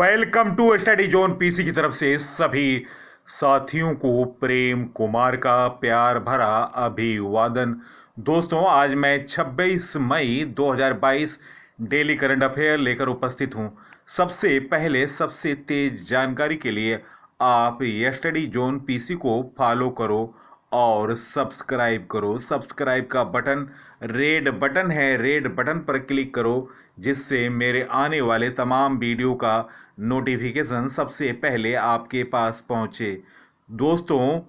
Welcome to study zone PC की तरफ से सभी साथियों को प्रेम कुमार का प्यार भरा अभिवादन। दोस्तों, आज मैं 26 मई 2022 डेली करंट अफेयर लेकर उपस्थित हूं। सबसे पहले सबसे तेज जानकारी के लिए आप स्टडी जोन पीसी को फॉलो करो और सब्सक्राइब करो। सब्सक्राइब का बटन रेड बटन है, रेड बटन पर क्लिक करो जिससे मेरे आने वाले तमाम वीडियो का नोटिफिकेशन सबसे पहले आपके पास पहुंचे। दोस्तों,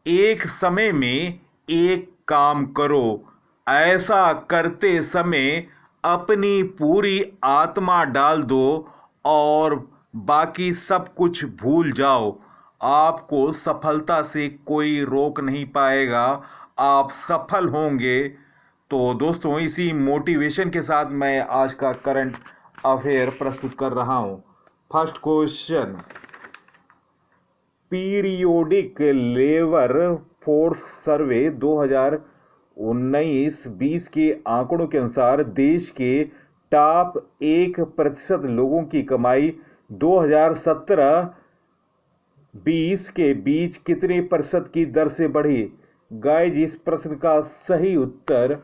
एक समय में एक काम करो, ऐसा करते समय अपनी पूरी आत्मा डाल दो और बाकी सब कुछ भूल जाओ। आपको सफलता से कोई रोक नहीं पाएगा, आप सफल होंगे। तो दोस्तों, इसी मोटिवेशन के साथ मैं आज का करंट अफेयर प्रस्तुत कर रहा हूं। First question, periodic labour force survey 2019-20 के आंकड़ों के अनुसार देश के टॉप 1% लोगों की कमाई 2017-20 के बीच कितने प्रतिशत की दर से बढ़ी? गाइज, इस प्रश्न का सही उत्तर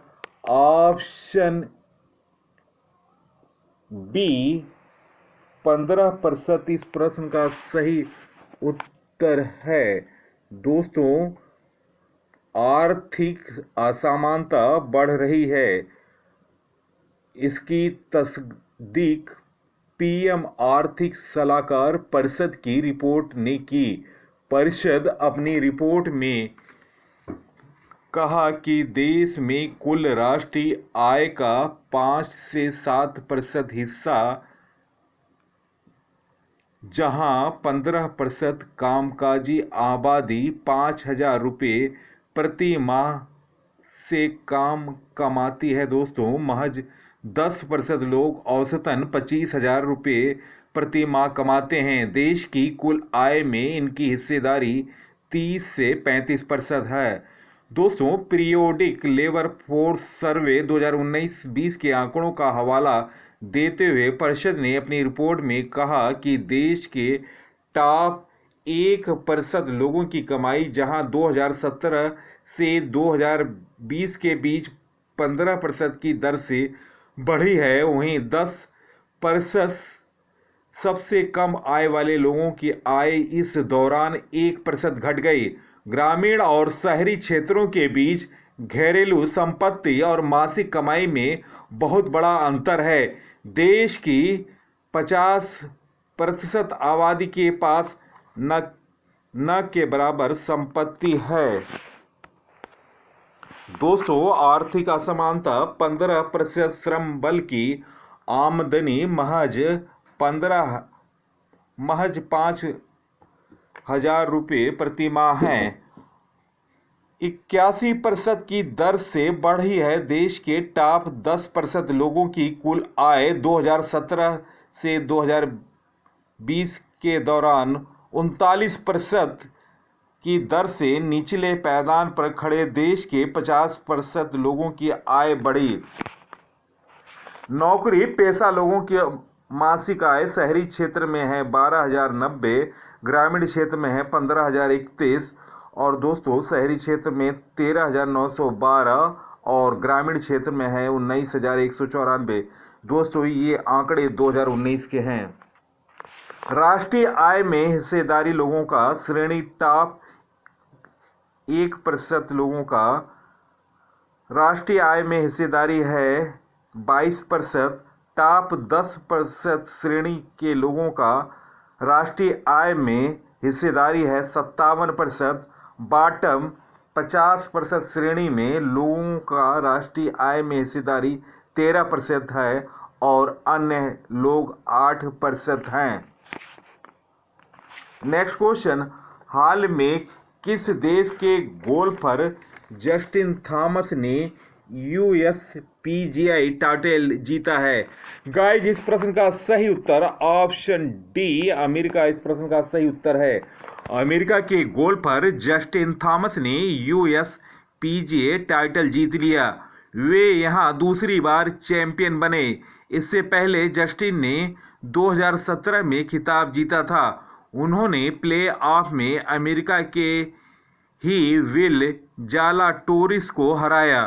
ऑप्शन बी 15%। इस प्रश्न का सही उत्तर है। दोस्तों, आर्थिक असमानता बढ़ रही है, इसकी तस्दीक पीएम आर्थिक सलाहकार परिषद की रिपोर्ट ने की। परिषद अपनी रिपोर्ट में कहा कि देश में कुल राष्ट्रीय आय का 5 से 7% हिस्सा, जहां 15% कामकाजी आबादी 5,000 रुपये प्रति माह से काम कमाती है। दोस्तों, महज 10% लोग औसतन 25,000 रुपये प्रति माह कमाते हैं। देश की कुल आय में इनकी हिस्सेदारी 30 से 35% है। दोस्तों, पीरियोडिक लेबर फोर्स सर्वे 2019-20 के आंकड़ों का हवाला देते हुए परिषद ने अपनी रिपोर्ट में कहा कि देश के टॉप 1% लोगों की कमाई, जहां 2017 से 2020 के बीच 15% की दर से बढ़ी है, वहीं 10% सबसे कम आय वाले लोगों की आय इस दौरान 1% घट गई। ग्रामीण और शहरी क्षेत्रों के बीच घरेलू संपत्ति और मासिक कमाई में बहुत बड़ा अंतर है। देश की 50% आबादी के पास न के बराबर संपत्ति है। दोस्तों, आर्थिक असमानता 15%, श्रम बल की आमदनी महज 5,000 रुपये प्रति माह है, 81% की दर से बढ़ी है। देश के टॉप 10% लोगों की कुल आय 2017 से 2020 के दौरान 39% की दर से निचले पायदान पर खड़े देश के 50% लोगों की आय बढ़ी। नौकरी पेशा लोगों की मासिक आय शहरी क्षेत्र में है 12,090, ग्रामीण क्षेत्र में है 15,031 और दोस्तों शहरी क्षेत्र में 13,912 और ग्रामीण क्षेत्र में है 19,194। दोस्तों, ये आंकड़े 2019 के हैं। राष्ट्रीय आय में हिस्सेदारी लोगों का श्रेणी, टॉप 1% लोगों का राष्ट्रीय आय में हिस्सेदारी है 22%, टॉप 10% श्रेणी के लोगों का राष्ट्रीय आय में हिस्सेदारी है 57%, बॉटम 50% श्रेणी में लोगों का राष्ट्रीय आय में हिस्सेदारी 13% है और अन्य लोग 8% हैं। नेक्स्ट क्वेश्चन, हाल में किस देश के गोल्फर जस्टिन थॉमस ने USPGA टाइटल जीता है? गाइज, इस प्रश्न का सही उत्तर ऑप्शन डी अमेरिका इस प्रश्न का सही उत्तर है। अमेरिका के गोल्फर जस्टिन थॉमस ने USPGA टाइटल जीत लिया। वे यहां दूसरी बार चैंपियन बने। इससे पहले जस्टिन ने 2017 में खिताब जीता था। उन्होंने प्ले ऑफ में अमेरिका के ही विल जालाटोरिस को हराया।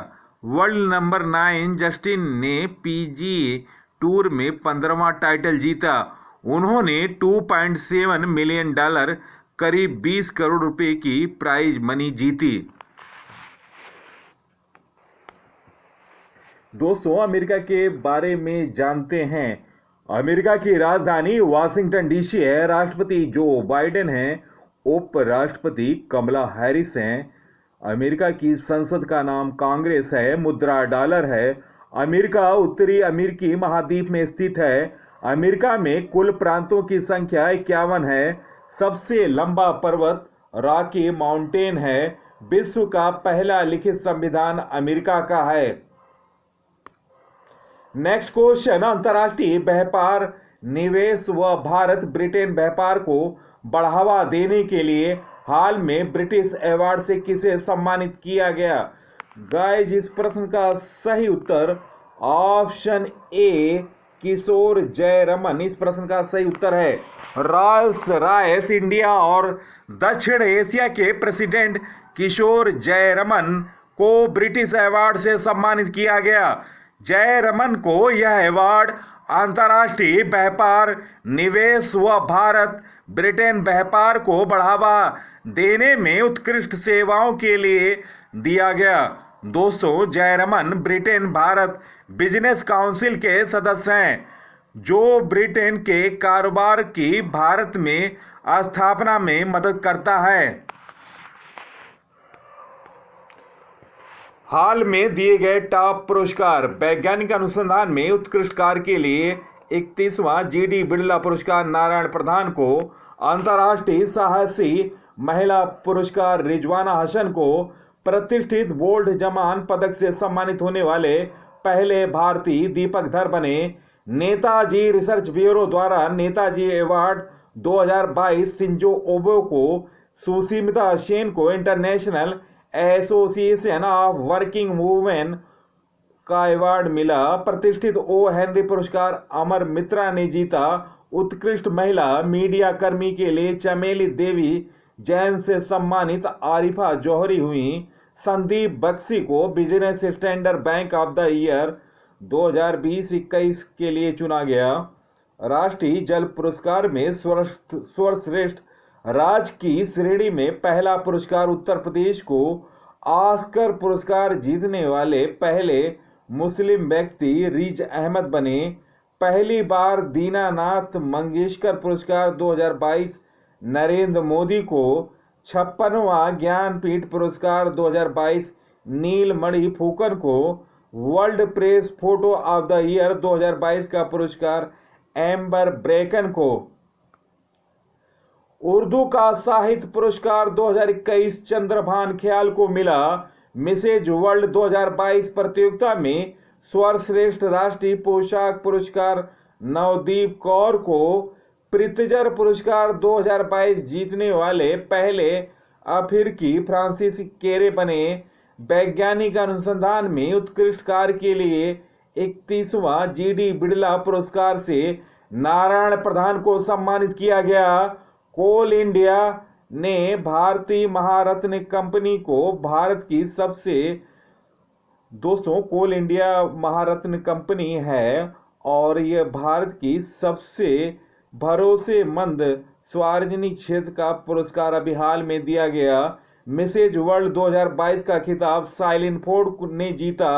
वर्ल्ड नंबर 9 जस्टिन ने पीजीए टूर में 15वां टाइटल जीता। उन्होंने $2.7 मिलियन करीब 20 करोड़ रुपए की प्राइज मनी जीती। दोस्तों, अमेरिका के बारे में जानते हैं। अमेरिका की राजधानी वाशिंगटन डीसी है। राष्ट्रपति जो बाइडेन हैं। उपराष्ट्रपति कमला हैरिस हैं। अमेरिका की संसद का नाम कांग्रेस है। मुद्रा डॉलर है। अमेरिका उत्तरी अमेरिकी महाद्वीप में स्थित है। अमेरिका में कुल प्रांतों की संख्या 51 है। सबसे लंबा पर्वत रॉकी माउंटेन है। विश्व का पहला लिखित संविधान अमेरिका का है। नेक्स्ट क्वेश्चन, अंतर्राष्ट्रीय व्यापार, निवेश व भारत ब्रिटेन व्यापार को बढ़ावा देने के लिए हाल में ब्रिटिश अवार्ड से किसे सम्मानित किया गया? गाइस, इस प्रश्न का सही उत्तर ऑप्शन ए किशोर जयरमन इस प्रश्न का सही उत्तर है। रोल्स रॉयस इंडिया और दक्षिण एशिया के प्रेसिडेंट किशोर जयरमन को ब्रिटिश अवार्ड से सम्मानित किया गया। जयरमन को यह अवार्ड अंतर्राष्ट्रीय व्यापार, निवेश व भारत ब्रिटेन व्यापार को बढ़ावा देने में उत्कृष्ट सेवाओं के लिए दिया गया। दोस्तों, Jayaraman Britain Bharat business council के सदस्य हैं, जो ब्रिटेन के कारोबार की भारत में स्थापना में मदद करता है। हाल में दिए गए टॉप पुरस्कार। वैज्ञानिक अनुसंधान में उत्कृष्ट कार्य के लिए 31वां जीडी बिड़ला पुरस्कार नारायण प्रधान को, अंतर्राष्ट्रीय साहसी महिला पुरस्कार रिजवाना हसन को, प्रतिष्ठित गोल्ड जमान पदक से सम्मानित होने वाले पहले भारतीय दीपक धर बने। नेताजी रिसर्च ब्यूरो द्वारा नेताजी अवार्ड 2022 शिंजो ओबे को, सुष्मिता सेन को international association of working women का अवार्ड मिला। प्रतिष्ठित ओ हेनरी पुरस्कार अमर मित्रा ने जीता। उत्कृष्ट महिला मीडिया कर्मी के लिए चमेली देवी जैन से सम्मानित आरिफा जौहरी हुई। संदीप बख्शी को business standard bank of the year 2020-21 के लिए चुना गया। राष्ट्रीय जल पुरस्कार में सर्वश्रेष्ठ राज्य की श्रेणी में पहला पुरस्कार उत्तर प्रदेश को। ऑस्कर पुरस्कार जीतने वाले पहले मुस्लिम व्यक्ति रिज अहमद बने। पहली बार दीनानाथ मंगेशकर पुरस्कार 2022 नरेंद्र मोदी को। 56वां ज्ञानपीठ पुरस्कार 2022 नीलमणि फूकन को। World press photo of the year 2022 का पुरस्कार एम्बर ब्रेकन को। उर्दू का साहित्य पुरस्कार 2021 चंद्रभान ख्याल को मिला। मिसेज वर्ल्ड 2022 प्रतियोगिता में सर्वश्रेष्ठ राष्ट्रीय पोशाक पुरस्कार नवदीप कौर को। प्रित्जर पुरस्कार 2022 जीतने वाले पहले अफ्रीकी फ्रांसिस केरे बने। वैज्ञानिक अनुसंधान में उत्कृष्ट कार्य के लिए 31वां जीडी बिड़ला पुरस्कार से नारायण प्रधान को सम्मानित किया गया। कोल इंडिया ने भारतीय महारत्न कंपनी को भारत की सबसे दोस्तों कोल इंडिया महारत्न कंपनी है और यह भारत की सबसे भरोसेमंद सार्वजनिक क्षेत्र का पुरस्कार अभी हाल में दिया गया। मिसेज वर्ल्ड 2022 का खिताब साइलिन फोर्ड ने जीता।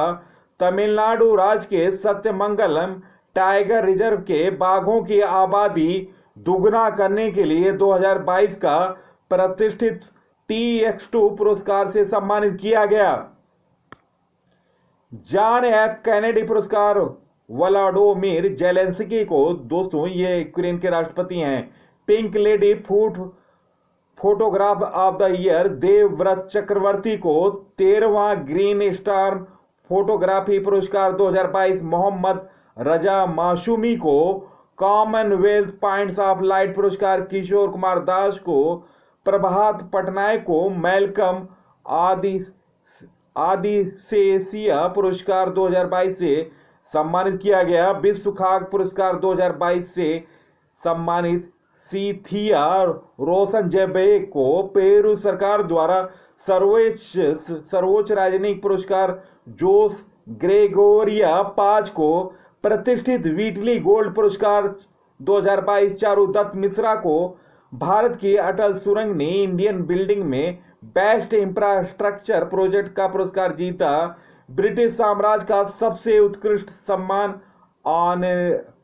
तमिलनाडु राज्य के सत्यमंगलम टाइगर रिजर्व के बाघों की आबादी दुगना करने के लिए 2022 का प्रतिष्ठित TX2 पुरस्कार से सम्मानित किया गया। जॉन एफ कैनेडी पुरस्कार व्लादिमीर जेलेंस्की को, दोस्तों ये यूक्रेन के राष्ट्रपति हैं। Pink lady photograph of the year Devvrat Chakravarti को। 13वां ग्रीन स्टार फोटोग्राफी पुरस्कार 2022 मोहम्मद रजा मासूमी को। कॉमनवेल्थ पॉइंट्स ऑफ लाइट पुरस्कार किशोर कुमार दास को। प्रभात पटनायक को मैलकम आदिसेसिया पुरस्कार 2022 से सम्मानित किया गया। विश्व खाद्य पुरस्कार 2022 से सम्मानित सीथिया रोशनजेबे को पेरू सरकार द्वारा सर्वोच्च राजनयिक पुरस्कार जोस ग्रेगोरिया पाज को प्रतिष्ठित व्हीटली गोल्ड पुरस्कार 2022 चारुदत्त मिश्रा को भारत की अटल सुरंग ने इंडियन बिल्डिंग में बेस्ट इंफ्रास्ट्रक्चर प्रोजेक्ट का पुरस्कार जीता। ब्रिटिश साम्राज्य का सबसे उत्कृष्ट सम्मान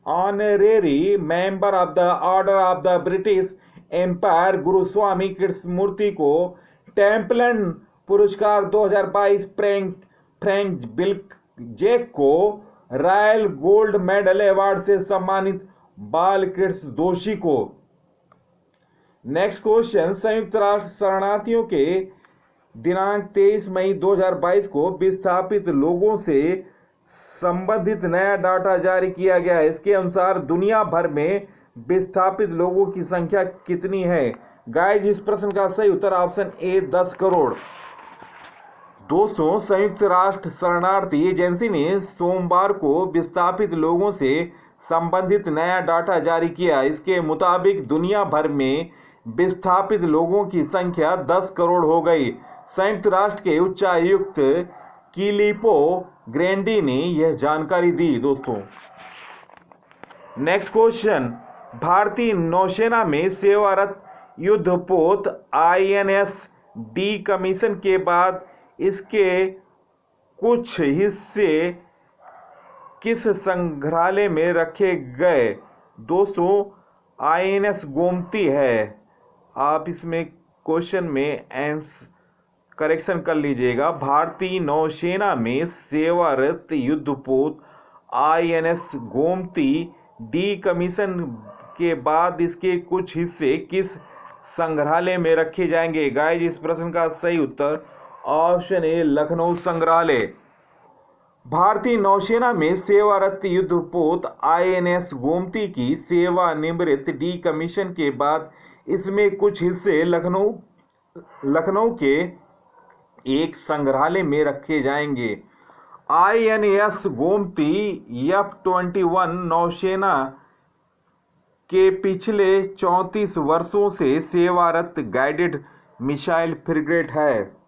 honorary member of the order of the British empire Guruswamy Krishnamurthy को टेम्पलन पुरस्कार 2022 फ्रैंक बिल्जेक को रॉयल गोल्ड मेडल अवार्ड से सम्मानित बालकृष्ण दोषी को। नेक्स्ट क्वेश्चन, संयुक्त राष्ट्र शरणार्थियों के दिनांक 23 मई 2022 को विस्थापित लोगों से संबंधित नया डाटा जारी किया गया है। इसके अनुसार दुनिया भर में विस्थापित लोगों की संख्या कितनी है? गाइस, इस प्रश्न का सही उत्तर ऑप्शन ए 10 करोड़। दोस्तों, संयुक्त राष्ट्र शरणार्थी एजेंसी ने सोमवार को विस्थापित लोगों से संबंधित नया डाटा जारी किया। इसके मुताबिक दुनिया भर में विस्थापित लोगों की संख्या 10 करोड़ हो गई। संयुक्त राष्ट्र के उच्चायुक्त किलिपो ग्रैंडी ने यह जानकारी दी। दोस्तों, नेक्स्ट क्वेश्चन, भारतीय नौसेना में सेवारत युद्धपोत INS डीकमीशन के बाद इसके कुछ हिस्से किस संग्रहालय में रखे गए? दोस्तों, INS गोमती है। आप इसमें क्वेश्चन में करेक्शन कर लीजिएगा। भारतीय नौसेना में सेवारत युद्धपोत INS गोमती डीकमीशन के बाद इसके कुछ हिस्से किस संग्रहालय में रखे जाएंगे? गाइस, इस प्रश्न का सही उत्तर ऑप्शन ए लखनऊ संग्रहालय। भारतीय नौसेना में सेवारत युद्धपोत INS गोमती की सेवानिवृत्त डीकमीशन के बाद इसमें कुछ हिस्से लखनऊ के एक संग्रहालय में रखे जाएंगे। INS गोमती F-21 नौसेना के पिछले 34 वर्षों से सेवारत गाइडेड मिसाइल फ्रिगेट है।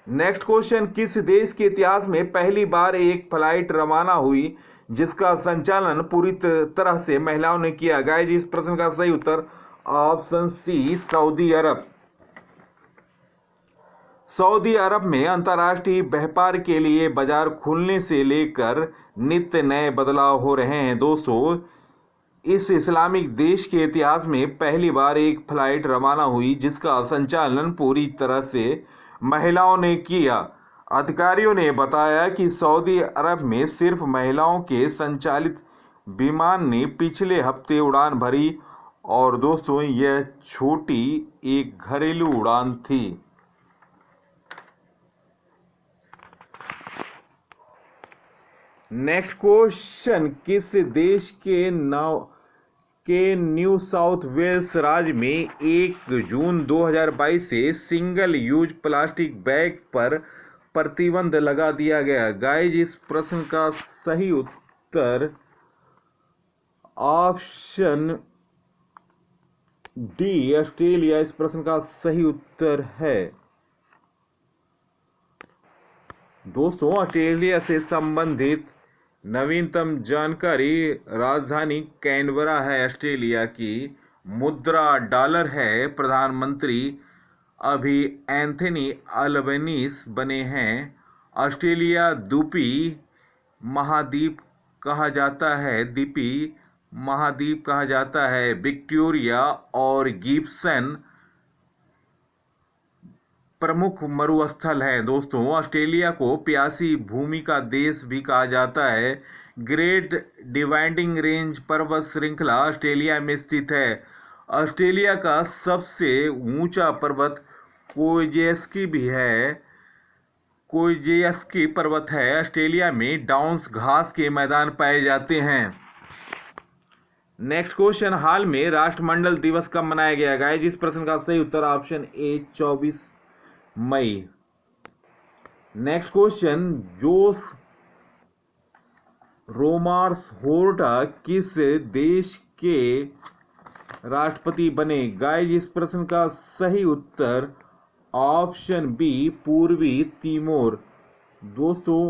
नेक्स्ट क्वेश्चन, किस देश के इतिहास में पहली बार एक फ्लाइट रवाना हुई जिसका संचालन पूरी तरह से महिलाओं ने किया? गाइस, इस प्रश्न का सही उत्तर ऑप्शन सी सऊदी अरब। सऊदी अरब में अंतर्राष्ट्रीय व्यापार के लिए बाजार खुलने से लेकर नित्य नए बदलाव हो रहे हैं। दोस्तों, इस इस्लामिक देश के इतिहास में पहली बार एक फ्लाइट रवाना हुई जिसका संचालन पूरी तरह से महिलाओं ने किया। अधिकारियों ने बताया कि सऊदी अरब में सिर्फ महिलाओं के संचालित विमान ने पिछले हफ्ते उड़ान भरी और दोस्तों, यह छोटी एक घरेलू उड़ान थी। नेक्स्ट क्वेश्चन, किस देश के न्यू साउथ वेल्स राज्य में 1 जून 2022 से सिंगल यूज प्लास्टिक बैग पर प्रतिबंध लगा दिया गया? गाइस, इस प्रश्न का सही उत्तर ऑप्शन डी ऑस्ट्रेलिया इस प्रश्न का सही उत्तर है। दोस्तों, ऑस्ट्रेलिया से संबंधित नवीनतम जानकारी, राजधानी कैनबरा है ऑस्ट्रेलिया की, मुद्रा डॉलर है, प्रधानमंत्री अभी एंथनी अल्बनीज बने हैं। ऑस्ट्रेलिया द्वीपीय महाद्वीप कहा जाता है। विक्टोरिया और गिब्सन प्रमुख मरुस्थल है। दोस्तों, ऑस्ट्रेलिया को प्यासी भूमि का देश भी कहा जाता है। ग्रेट डिवाइडिंग रेंज पर्वत श्रृंखला ऑस्ट्रेलिया में स्थित है। ऑस्ट्रेलिया का सबसे ऊंचा पर्वत कोजेस्की पर्वत है। ऑस्ट्रेलिया में डाउन्स घास के मैदान पाए जाते हैं। नेक्स्ट क्वेश्चन, हाल में राष्ट्रमंडल दिवस कब मनाया गया? गाइस, इस प्रश्न का सही उत्तर ऑप्शन ए 24 मई। Next question, Jose Ramos Horta किस देश के राष्ट्रपति बने? गाइस, इस प्रश्न का सही उत्तर ऑप्शन बी, पूर्वी तिमोर। दोस्तों,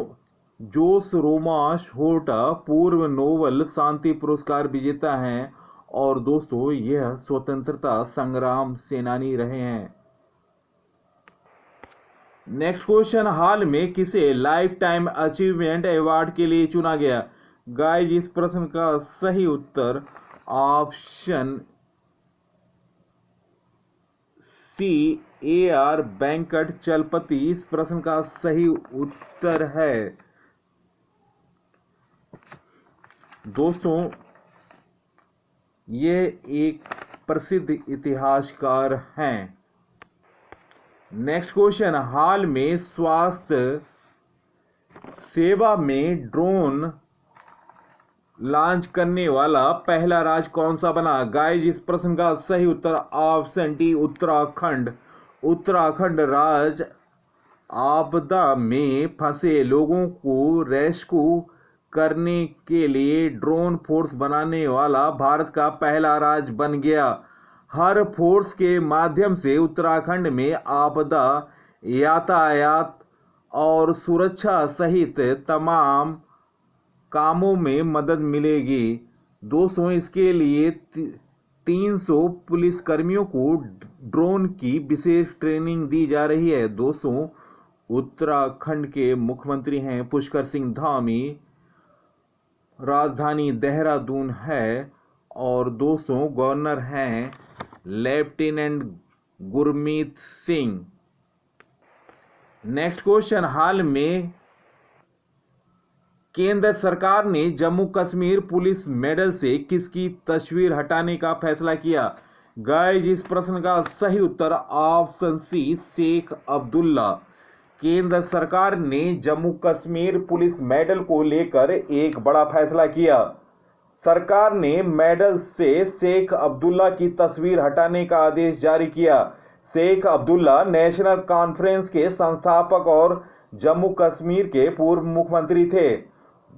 जोस रोमास होर्टा पूर्व नोबेल शांति पुरस्कार विजेता हैं और दोस्तों यह स्वतंत्रता संग्राम सेनानी रहे हैं। नेक्स्ट क्वेश्चन, हाल में किसे लाइफ टाइम अचीवमेंट अवार्ड के लिए चुना गया? गाइस, इस प्रश्न का सही उत्तर option C, AR Venkat Chalapathi इस प्रश्न का सही उत्तर है। दोस्तों, ये एक प्रसिद्ध इतिहासकार हैं। नेक्स्ट क्वेश्चन, हाल में स्वास्थ्य सेवा में ड्रोन लॉन्च करने वाला पहला राज्य कौन सा बना? गाइस, इस प्रश्न का सही उत्तर ऑप्शन डी, उत्तराखंड। उत्तराखंड राज्य आपदा में फंसे लोगों को रेस्क्यू करने के लिए ड्रोन फोर्स बनाने वाला भारत का पहला राज्य बन गया। हर फोर्स के माध्यम से उत्तराखंड में आपदा, यातायात और सुरक्षा सहित तमाम कामों में मदद मिलेगी। दोस्तों, इसके लिए 300 पुलिसकर्मियों को ड्रोन की विशेष ट्रेनिंग दी जा रही है। दोस्तों, उत्तराखंड के मुख्यमंत्री हैं पुष्कर सिंह धामी, राजधानी देहरादून है और दोस्तों गवर्नर हैं lieutenant Gurmeet Singh. Next question, हाल में केंद्र सरकार ने जम्मू कश्मीर पुलिस मेडल से किसकी तस्वीर हटाने का फैसला किया? गाइस, इस प्रश्न का सही उत्तर ऑप्शन सी, शेख अब्दुल्ला। केंद्र सरकार ने जम्मू कश्मीर पुलिस मेडल को लेकर एक बड़ा फैसला किया। सरकार ने मेडल से शेख अब्दुल्ला की तस्वीर हटाने का आदेश जारी किया। शेख अब्दुल्ला नेशनल कॉन्फ्रेंस के संस्थापक और जम्मू कश्मीर के पूर्व मुख्यमंत्री थे।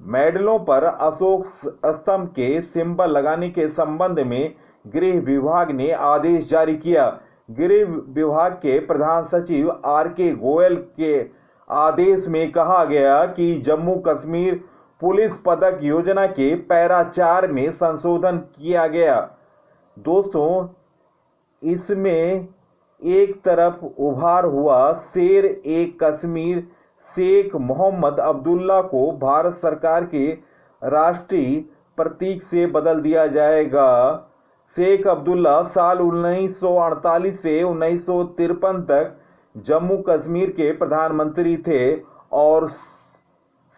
मेडलों पर अशोक स्तंभ के सिंबल लगाने के संबंध में गृह विभाग ने आदेश जारी किया। गृह विभाग के प्रधान सचिव RK गोयल के आदेश में कहा गया कि जम्मू कश्मीर पुलिस पदक योजना के पैरा 4 में संशोधन किया गया। दोस्तों, इसमें एक तरफ उभार हुआ शेर ए कश्मीर शेख मोहम्मद अब्दुल्ला को भारत सरकार के राष्ट्रीय प्रतीक से बदल दिया जाएगा। शेख अब्दुल्ला साल 1948 से 1953 तक जम्मू कश्मीर के प्रधानमंत्री थे और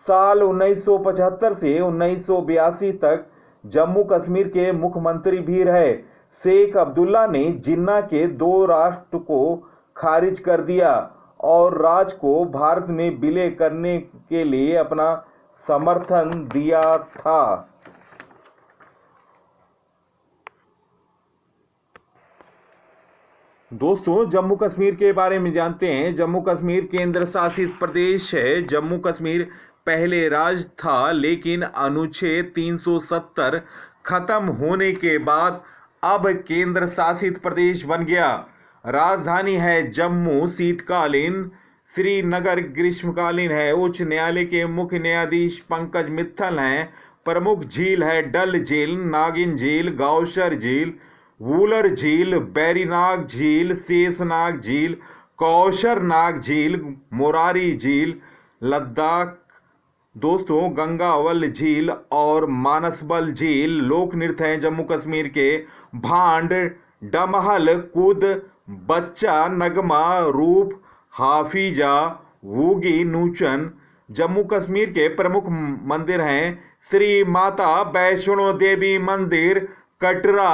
साल 1975 से 1982 तक जम्मू कश्मीर के मुख्यमंत्री भी रहे। शेख अब्दुल्ला ने जिन्ना के 2 राष्ट्र को खारिज कर दिया और राज्य को भारत में विलय करने के लिए अपना समर्थन दिया था। दोस्तों, जम्मू कश्मीर के बारे में जानते हैं। जम्मू कश्मीर केंद्र शासित प्रदेश है। जम्मू कश्मीर पहले राज्य था, लेकिन अनुच्छेद 370 खत्म होने के बाद अब केंद्र शासित प्रदेश बन गया। राजधानी है जम्मू, शीतकालीन श्रीनगर ग्रीष्मकालीन है। उच्च न्यायालय के मुख्य न्यायाधीश पंकज मित्तल हैं। प्रमुख झील है डल झील, नागिन झील, गावसर झील, वूलर झील, बैरीनाग झील, शेषनाग झील, कौशरनाग झील, मोरारी झील, लद्दाख दोस्तों गंगावल झील और मानसबल झील। लोक नृत्य हैं जम्मू कश्मीर के भांड, डमहल, कूद, बच्चा, नगमा, रूप, हाफिजा, वूगी, नूचन। जम्मू कश्मीर के प्रमुख मंदिर हैं श्री माता वैष्णो देवी मंदिर, कटरा,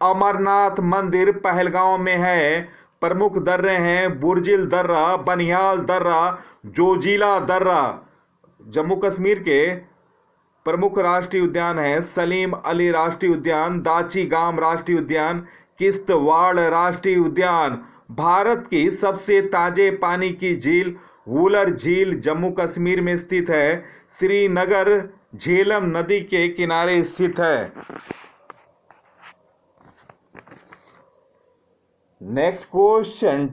अमरनाथ मंदिर पहलगांव में है। प्रमुख दर्रे हैं बुर्जिल दर्रा, बनिहाल दर्रा, जोजिला दर्रा। जम्मू कश्मीर के प्रमुख राष्ट्रीय उद्यान हैं सलीम अली राष्ट्रीय उद्यान, दाची गाम राष्ट्रीय उद्यान, किश्तवाड़ राष्ट्रीय उद्यान। भारत की सबसे ताजे पानी की झील वुलर झील जम्मू कश्मीर में स्थित है। श्रीनगर झेलम नदी के किनारे स्थित है। Next question,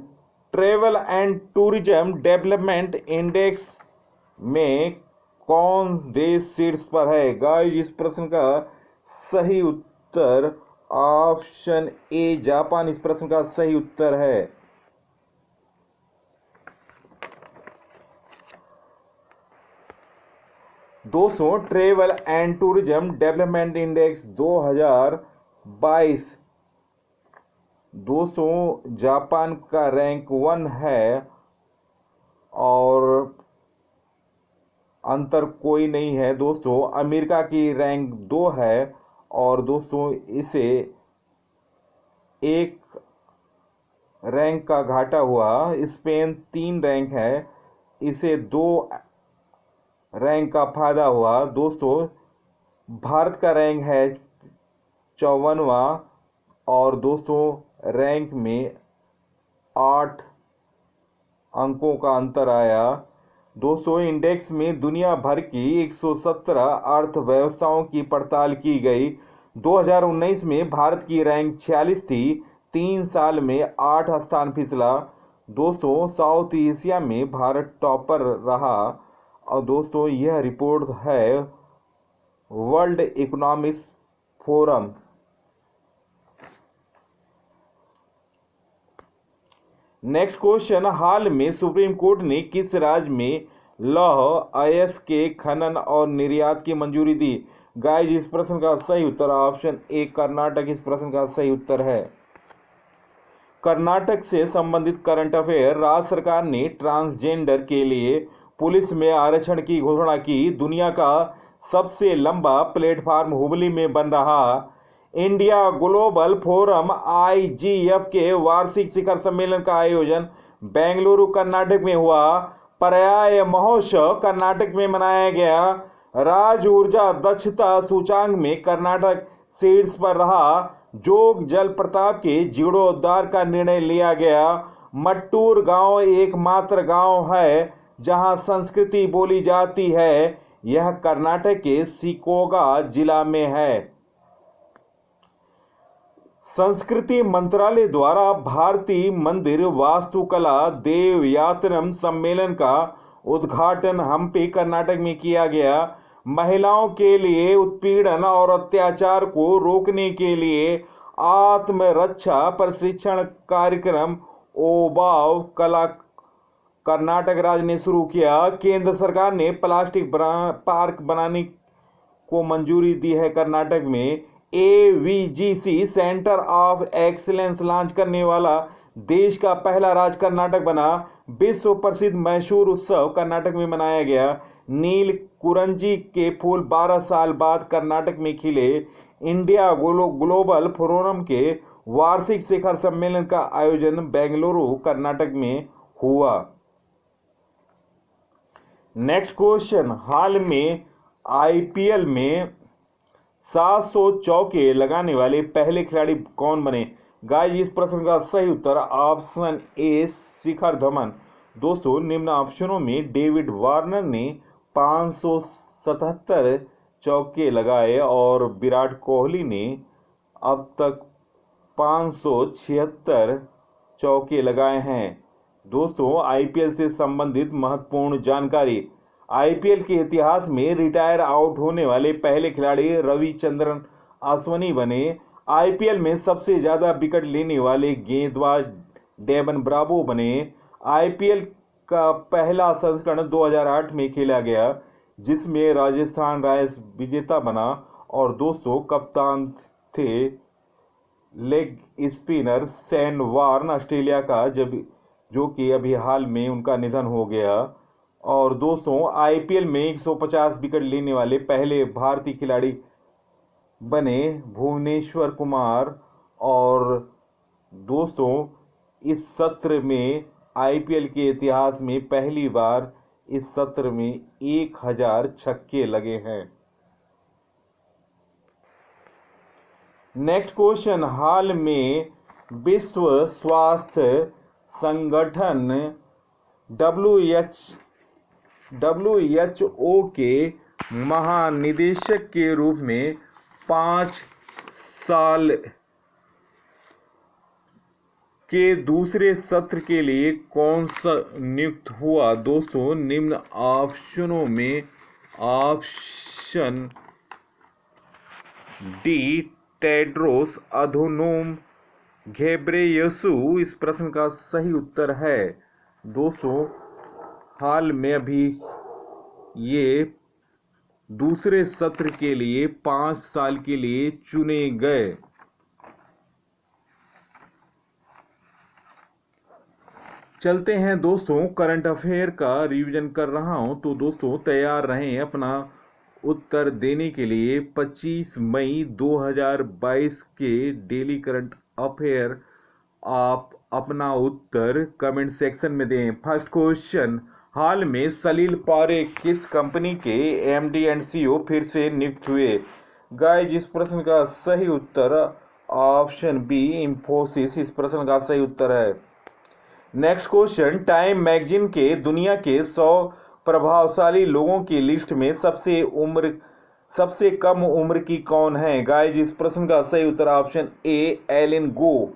travel and tourism development index में कौन देश शीर्ष पर है? गाइस, इस प्रश्न का सही उत्तर ऑप्शन ए जापान इस प्रश्न का सही उत्तर है। दोस्तों, travel and tourism development index 2022 दोस्तों जापान का रैंक 1 है और अंतर कोई नहीं है। दोस्तों, अमेरिका की रैंक 2 है और दोस्तों इसे एक रैंक का घाटा हुआ। स्पेन 3 रैंक है, इसे 2 रैंक का फायदा हुआ। दोस्तों, भारत का रैंक है 54वां और दोस्तों रैंक में 8 अंकों का अंतर आया। दोस्तों, इंडेक्स में दुनिया भर की 117 अर्थव्यवस्थाओं की पड़ताल की गई। 2019 में भारत की रैंक 46 थी, 3 साल में 8 स्थान फिसला। दोस्तों, साउथ एशिया में भारत टॉपर रहा और दोस्तों यह रिपोर्ट है world economic forum. Next question, हाल में सुप्रीम कोर्ट ने किस राज्य में लौह अयस्क के खनन और निर्यात की मंजूरी दी? गाइस, इस प्रश्न का सही उत्तर ऑप्शन ए कर्नाटक इस प्रश्न का सही उत्तर है। कर्नाटक से संबंधित करंट अफेयर, राज्य सरकार ने ट्रांसजेंडर के लिए पुलिस में आरक्षण की घोषणा की। दुनिया का सबसे लंबा प्लेटफार्म हुबली में बन रहा। इंडिया ग्लोबल फोरम IGF के वार्षिक शिखर सम्मेलन का आयोजन बेंगलुरु कर्नाटक में हुआ। पर्याय महोत्सव कर्नाटक में मनाया गया। राज्य ऊर्जा दक्षता सूचांक में कर्नाटक शीर्ष पर रहा। जोग जलप्रपात के जीर्णोद्धार का निर्णय लिया गया। मट्टूर गांव एकमात्र गांव है जहां संस्कृति बोली जाती है। यह कर्नाटक के शिकोगा जिला में है। संस्कृति मंत्रालय द्वारा भारतीय मंदिर वास्तुकला देवयात्रम सम्मेलन का उद्घाटन हम्पी कर्नाटक में किया गया। महिलाओं के लिए उत्पीड़न और अत्याचार को रोकने के लिए आत्मरक्षा प्रशिक्षण कार्यक्रम ओबाव कला कर्नाटक राज्य ने शुरू किया। केंद्र सरकार ने प्लास्टिक पार्क बनाने को मंजूरी दी है। कर्नाटक में AVGC centre of excellence launch करने वाला देश का पहला राज्य कर्नाटक बना। विश्व प्रसिद्ध मैसूर उत्सव कर्नाटक में मनाया गया। नील कुरंजी के फूल 12 साल बाद कर्नाटक में खिले। इंडिया ग्लोबल फोरम के वार्षिक शिखर सम्मेलन का आयोजन बेंगलुरु कर्नाटक में हुआ। नेक्स्ट क्वेश्चन, हाल में IPL में 700 चौके लगाने वाले पहले खिलाड़ी कौन बने? गाइस, इस प्रश्न का सही उत्तर ऑप्शन ए शिखर धवन। दोस्तों, निम्न ऑप्शनों में डेविड वार्नर ने 577 चौके लगाए और विराट कोहली ने अब तक 576 चौके लगाए हैं। दोस्तों, IPL से संबंधित महत्वपूर्ण जानकारी। IPL के इतिहास में रिटायर आउट होने वाले पहले खिलाड़ी रविचंद्रन अश्विनी बने। IPL में सबसे ज्यादा विकेट लेने वाले गेंदबाज डेवन ब्रावो बने। IPL का पहला संस्करण 2008 में खेला गया जिसमें राजस्थान रॉयल्स विजेता बना और दोस्तों कप्तान थे leg spinner Shane Warne Australia का, जो कि अभी हाल में उनका निधन हो गया। और दोस्तों IPL में 150 विकेट लेने वाले पहले भारतीय खिलाड़ी बने भुवनेश्वर कुमार। और दोस्तों इस सत्र में IPL के इतिहास में पहली बार इस सत्र में 1000 छक्के लगे हैं। नेक्स्ट क्वेश्चन, हाल में विश्व स्वास्थ्य संगठन WHO के महानिदेशक के रूप में 5 साल के दूसरे सत्र के लिए कौन सा नियुक्त हुआ? दोस्तों, निम्न ऑप्शनों में ऑप्शन डी टेड्रोस अधनोम घेब्रेयेसु इस प्रश्न का सही उत्तर है। दोस्तों, हाल में अभी ये दूसरे सत्र के लिए 5 साल के लिए चुने गए। चलते हैं दोस्तों, करंट अफेयर का रिवीजन कर रहा हूं, तो दोस्तों तैयार रहें अपना उत्तर देने के लिए। 25 मई 2022 के डेली करंट अफेयर आप अपना उत्तर कमेंट सेक्शन में दें। फर्स्ट क्वेश्चन, हाल में सलील पारेख किस कंपनी के MD एंड CEO फिर से नियुक्त हुए? गाइस, इस प्रश्न का सही उत्तर ऑप्शन बी इंफोसिस इस प्रश्न का सही उत्तर है। नेक्स्ट क्वेश्चन, टाइम मैगजीन के दुनिया के 100 प्रभावशाली लोगों की लिस्ट में सबसे कम उम्र की कौन है? गाइस, इस प्रश्न का सही उत्तर option A Elango.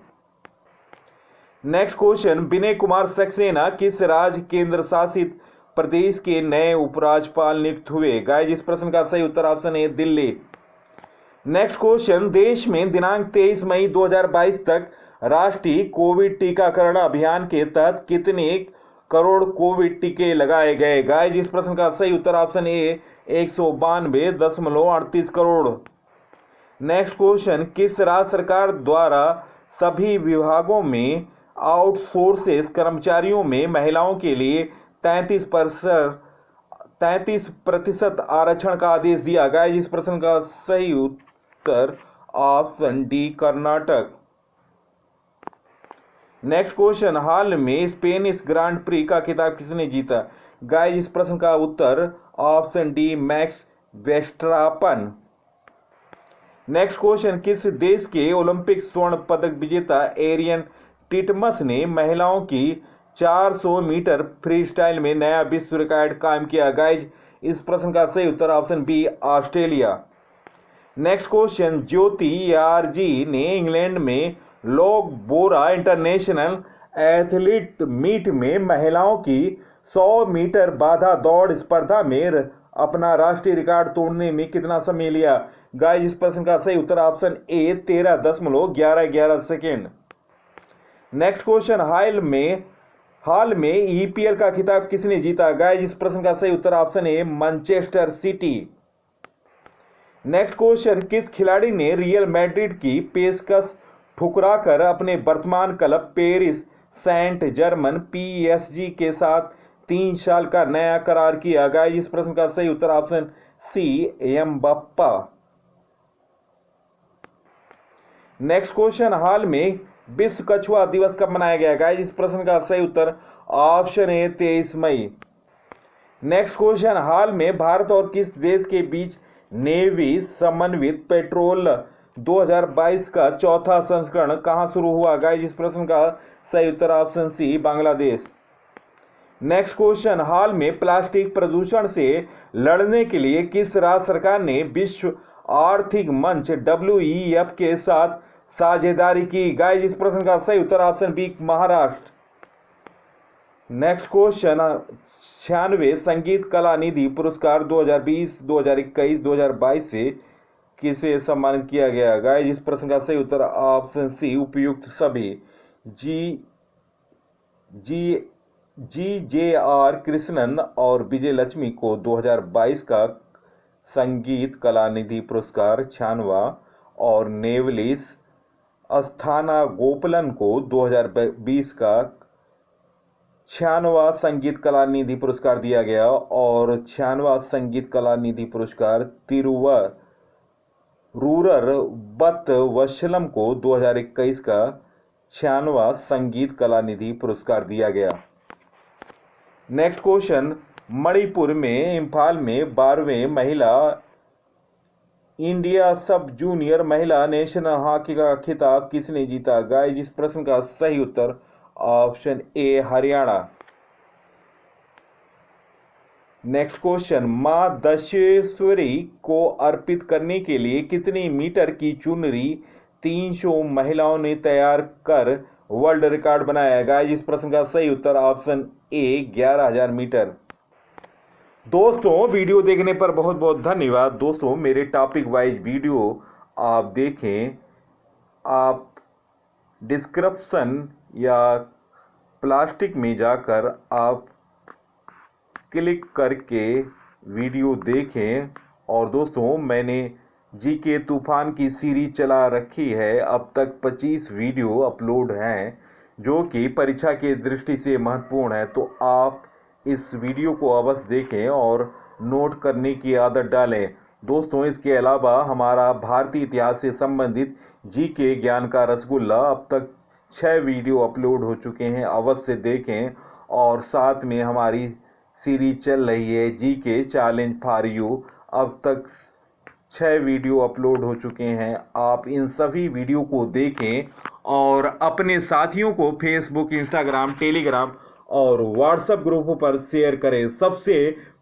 Next question, Vinay Kumar Saxena किस राज्य केंद्र शासित प्रदेश के नए उपराज्यपाल नियुक्त हुए? गाइस, इस प्रश्न का सही उत्तर option A Delhi. Next question, देश में दिनांक 23 मई 2022 तक राष्ट्रीय कोविड टीकाकरण अभियान के तहत कितने करोड़ कोविड टीके लगाए गए? गाइस, इस प्रश्न का सही उत्तर option A 192.38 crore. Next question, किस राज्य सरकार द्वारा सभी विभागों में आउटसोर्सेस कर्मचारियों में महिलाओं के लिए 33% आरक्षण का आदेश दिया? गाइस, इस प्रश्न का सही उत्तर option D Karnataka. Next question, हाल में स्पेनिश ग्रांड प्री का खिताब किसने जीता? गाइस, इस प्रश्न का उत्तर option D Max Verstappen. Next question, किस देश के ओलंपिक स्वर्ण पदक विजेता एरियन टिटमस ने महिलाओं की 400 मीटर फ्री स्टाइल में नया विश्व रिकॉर्ड कायम किया? गाइस, इस प्रश्न का सही उत्तर option B Australia. Next question, Jyothi Yarraji ने इंग्लैंड में Loughborough international athlete meet में महिलाओं की 100 मीटर बाधा दौड़ स्पर्धा में अपना राष्ट्रीय रिकॉर्ड तोड़ने में कितना समय लिया? गाइस, इस प्रश्न का सही उत्तर option A 13.11 second. Next question, हाल में EPL का खिताब किसने जीता? गाइस, इस प्रश्न का सही उत्तर option A Manchester City. Next question, किस खिलाड़ी ने रियल मैड्रिड की पेशकश ठुकराकर अपने वर्तमान club Paris Saint Germain PSG के साथ 3 साल का नया करार किया? गाइस, इस प्रश्न का सही उत्तर ऑप्शन सी एम्बाप्पा। नेक्स्ट क्वेश्चन, हाल में विश्व कछुआ दिवस कब मनाया गया? गाइस, इस प्रश्न का सही उत्तर ऑप्शन ए 23 मई। नेक्स्ट क्वेश्चन, हाल में भारत और किस देश के बीच नेवी समन्वित पेट्रोल 2022 का चौथा संस्करण कहां शुरू हुआ? गाइस, इस प्रश्न का सही उत्तर option C Bangladesh. Next question, हाल में प्लास्टिक प्रदूषण से लड़ने के लिए किस राज्य सरकार ने विश्व आर्थिक मंच WEF के साथ साझेदारी की? गाइस, इस प्रश्न का सही उत्तर option B Maharashtra. Next question, 96 संगीत कला निधि पुरस्कार 2020, 2021, 2022 से किसे सम्मानित किया गया? गाइस, इस प्रश्न का सही उत्तर ऑप्शन सी उपयुक्त सभी। GJR कृष्णन और विजय लक्ष्मी को 2022 का संगीत कला निधि पुरस्कार 96वां और नेवलिस अस्थाना गोपलन को 2020 का 96वां संगीत कला निधि पुरस्कार दिया गया और 96वां संगीत कला निधि पुरस्कार तिरुवरूरर बत वशलम को 2021 का 96वां संगीत कला निधि पुरस्कार दिया गया। नेक्स्ट क्वेश्चन, मणिपुर में इम्फाल में 12वें महिला इंडिया सब जूनियर महिला नेशनल हॉकी का खिताब किसने जीता? गाइस, इस प्रश्न का सही उत्तर option A Haryana. Next question, मां दशेश्वरी को अर्पित करने के लिए कितनी मीटर की चुनरी 300 महिलाओं ने तैयार कर वर्ल्ड रिकॉर्ड बनाया? गाइस, इस प्रश्न का सही उत्तर ऑप्शन ए 11,000 मीटर। दोस्तों, वीडियो देखने पर बहुत बहुत धन्यवाद। दोस्तों, मेरे टॉपिक वाइज वीडियो आप देखें, आप डिस्क्रिप्शन या प्लास्टिक में जाकर आप क्लिक करके वीडियो देखें। और दोस्तों, मैंने जीके तूफान की सीरीज चला रखी है। अब तक 25 वीडियो अपलोड हैं जो कि परीक्षा की दृष्टि से महत्वपूर्ण है, तो आप इस वीडियो को अवश्य देखें और नोट करने की आदत डालें। दोस्तों, इसके अलावा हमारा भारतीय इतिहास से संबंधित जीके ज्ञान का रसगुल्ला अब तक 6 वीडियो अपलोड हो चुके हैं, अवश्य देखें। और साथ में हमारी सीरीज चल रही है जीके चैलेंज फॉर यू, अब तक 6 वीडियो अपलोड हो चुके हैं। आप इन सभी वीडियो को देखें और अपने साथियों को फेसबुक, इंस्टाग्राम, टेलीग्राम और व्हाट्सएप ग्रुपों पर शेयर करें। सबसे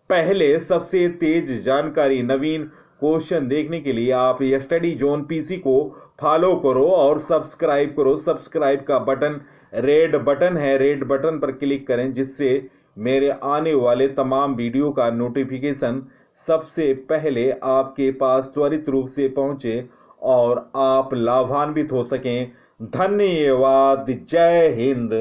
पहले सबसे तेज जानकारी, नवीन क्वेश्चन देखने के लिए आप स्टडी जोन पीसी को फॉलो करो और सब्सक्राइब करो। सब्सक्राइब का बटन रेड बटन है, रेड बटन पर क्लिक करें जिससे मेरे आने वाले तमाम वीडियो का नोटिफिकेशन सबसे पहले आपके पास त्वरित रूप से पहुंचे और आप लाभान्वित हो सकें। धन्यवाद। जय हिंद।